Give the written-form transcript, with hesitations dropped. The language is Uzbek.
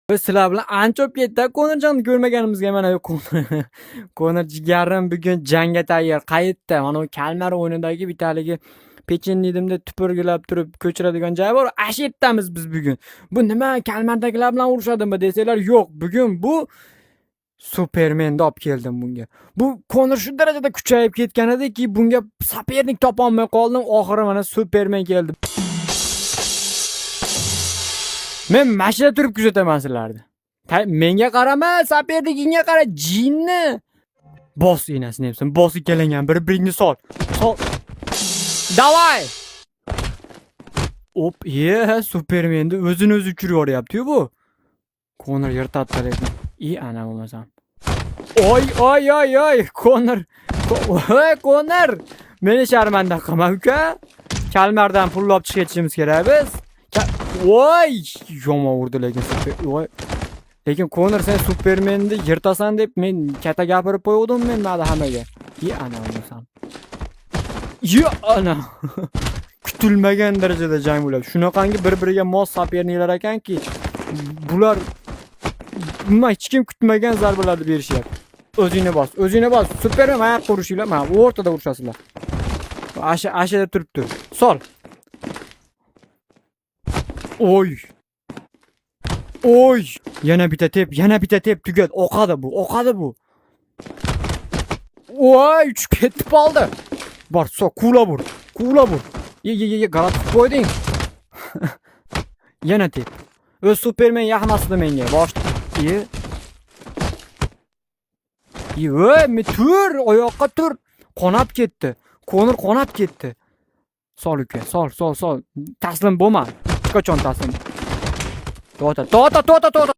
Biz sizlar bilan ancha o'tib ketdi. Konirjonni ko'rmaganimizga mana yo'q. Konir jigarim bugun jangga tayyor. Qayerda? Mana u Kalmar o'yinidagi bitaligi pechenni yedimda tupurgilab turib ko'chiradigan joy bor. Ash yerdamiz biz bugun. Bu nima Kalmardagilar bilan urushadimi desanglar, yo'q. Bugun bu Supermenni olib keldim bunga. Bu Konir shu darajada kuchayib ketgan ediki, bunga sopernik topa olmay qoldim. Oxiri mana Supermen keldi. Men mashina turib kuzataman sizlarni. Menga qarama, saperligingga qara, jinni. Bos enasini hepsini, bos ikkalangan bir-biringni sol. Sol. Davay! Hop, Supermenni o'zini o'zi uchirib yuboryapti-yu bu. Konir yirtatdi lekin. Ana bo'lmasam. Oy, Konir. Konir. Meni sharmanda qilma, uka. Kalmardan pul olib chiqib ketishimiz kerak biz. Voy, yomon urdi lekin voy. Lekin Konir sen Supermenni yirtasan deb men katta gapirib qo'ydim men mana hammaga. Ana bo'lmasam. Ana. Kutilmagan darajada jang bo'ladi. Shunaqangi bir-biriga mos soperniklar ekanki, bular hech kim kutmagan zarbalarni berishyapti. O'zingni bos. Supermen oyoq urishinglar, mana o'rtada urishasizlar. Ashada turibdi. Sol. Oy. Yana bitta tep, tugat. Oqadi bu. Voy, uchib ketib qoldi. Bor, kula bur. Ye, galat qilib qo'yding. Yana tep. O'z Supermen yaqmasdi menga. Men tur, oyoqqa tur. Qonab ketdi. Konir qonab ketdi. Sol uka, sol. Taslim bo'lma. Qachon taslim? To'ta.